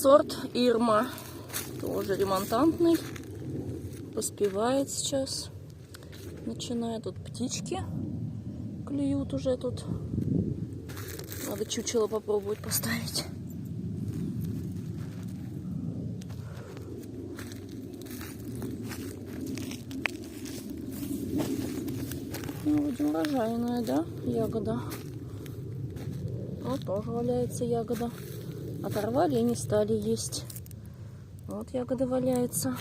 сорт Ирма. Тоже ремонтантный. Поспевает сейчас. Начинает. Тут птички клюют уже тут. Надо чучело попробовать поставить. Ну, вроде урожайная, да, ягода. Вот тоже валяется ягода. Оторвали и не стали есть. Вот ягода валяется.